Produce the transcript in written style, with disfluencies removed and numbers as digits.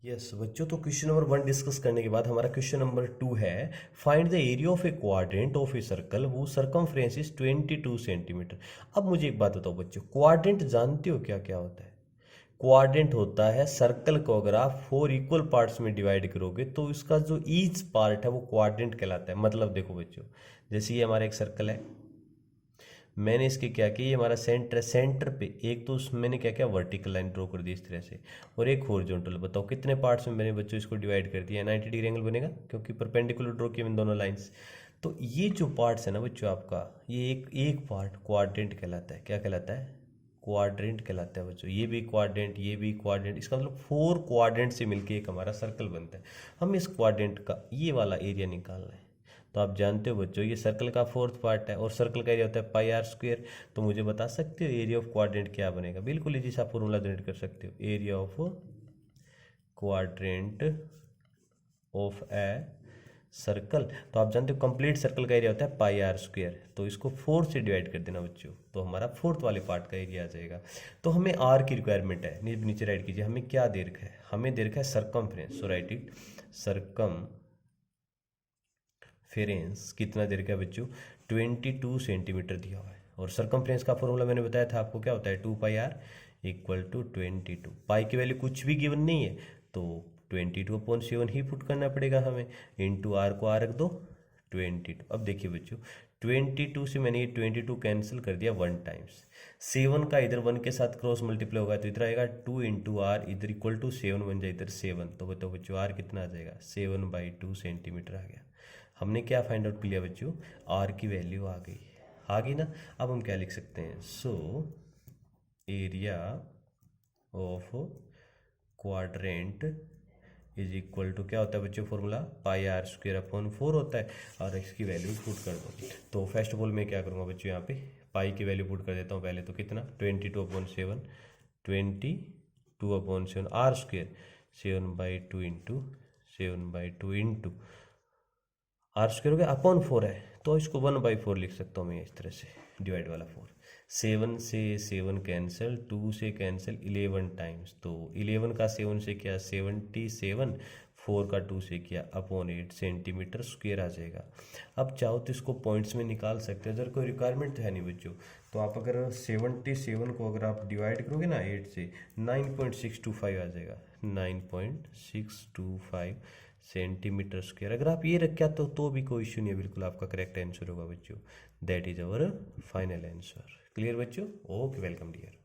Yes बच्चों, तो question number 1 discuss करने के बाद हमारा क्वेश्चन नंबर 2 है, find the area of A quadrant of a circle वो सरकमफ्रेंस इज 22 सेंटीमीटर। अब मुझे एक बात बताओ बच्चों, क्वाड्रेंट जानते हो क्या क्या होता है? क्वाड्रेंट होता है सर्कल को अगर आप 4 इक्वल पार्ट्स में डिवाइड करोगे तो इसका जो ईच पार्ट है वो क्वाड्रेंट कहलाता है। मतलब देखो बच्चों, जैसे ये हमारा एक सर्कल है, मैंने इसके क्या किया, ये हमारा सेंटर है, सेंटर पे एक तो मैंने क्या किया, वर्टिकल लाइन ड्रॉ कर दी इस तरह से, और एक हॉरिजॉन्टल। बताओ कितने पार्ट्स में मैंने बच्चों इसको डिवाइड कर दिया? 90 डिग्री एंगल बनेगा क्योंकि परपेंडिकुलर ड्रॉ किए इन दोनों लाइंस। तो ये जो पार्ट्स है ना बच्चों आपका, ये एक एक पार्ट क्वाड्रेंट कहलाता है। क्या कहलाता है? क्वाड्रेंट कहलाता है बच्चों। ये भी क्वाड्रेंट, ये भी क्वाड्रेंट, इसका मतलब 4 क्वाड्रेंट से मिलकर एक हमारा सर्कल बनता है। हम इस क्वाड्रेंट का ये वाला एरिया निकालना है। तो आप जानते हो बच्चों, ये सर्कल का 4th पार्ट है और सर्कल का एरिया होता है पाई आर स्क्वायर। तो मुझे बता सकते हो एरिया ऑफ क्वाड्रेंट क्या बनेगा? बिल्कुल इजी सा फॉर्मूला जनरेट कर सकते हो, area of quadrant of a circle. तो आप जानते हो कंप्लीट सर्कल का एरिया होता है पाई आर स्क्वायर, तो इसको 4 से डिवाइड कर देना बच्चों, तो हमारा 4th वाले पार्ट का एरिया आ जाएगा। तो हमें आर की रिक्वायरमेंट है, नीचे राइट कीजिए, हमें क्या दे रखा है? हमें दे रखा है circumference, so right it, circumference कितना दे रखा है बच्चों? 22 सेंटीमीटर दिया हुआ है। और सरकमफ्रेंस का फॉर्मूला मैंने बताया था आपको, क्या होता है? 2 पाई आर इक्वल टू 22। पाई की वैल्यू कुछ भी गिवन नहीं है, तो 22/7 ही पुट करना पड़ेगा हमें, इंटू आर को आर रख दो 22। अब देखिए बच्चों, 22 से मैंने ये 22 कैंसिल कर दिया 1 टाइम्स। 7 का इधर 1 के साथ क्रॉस मल्टीप्लाई होगा तो इधर आएगा 2 इंटू आर, इधर इक्वल टू 7 बन जाए, इधर 7। तो बताओ बच्चों आर कितना आ जाएगा? 7/2 सेंटीमीटर आ गया। हमने क्या फाइंड आउट कर लिया बच्चों? आर की वैल्यू आ गई ना। अब हम क्या लिख सकते हैं? So area of quadrant is equal to, क्या होता है बच्चों formula? Pi r square upon 4 होता है, और इसकी वैल्यू पुट कर दो। तो फर्स्ट ऑफ ऑल मैं क्या करूँगा बच्चों, यहाँ पे पाई की वैल्यू पुट कर देता हूँ पहले। तो कितना? 22/7, 22/7 r square 7/2 into 7/2 into r square हो गया, अपॉन 4 है तो इसको 1/4 लिख सकता हूँ मैं इस तरह से, डिवाइड वाला 4। 7 से 7 कैंसिल, 2 से कैंसिल 11 टाइम्स, तो 11 का 7 से किया 77, 4 का 2 से किया अपॉन 8 सेंटीमीटर स्क्वायर आ जाएगा। अब चाहो तो इसको पॉइंट्स में निकाल सकते हो, अगर कोई रिक्वायरमेंट तो है नहीं बच्चों। तो आप अगर 77 को अगर आप डिवाइड करोगे ना 8 से, 9.625 आ जाएगा, 9.625 सेंटीमीटर स्क्वायर। अगर आप ये रखा तो भी कोई इश्यू नहीं है, बिल्कुल आपका करेक्ट आंसर होगा बच्चों। That is our final answer. Clear बच्चों? Okay, welcome dear.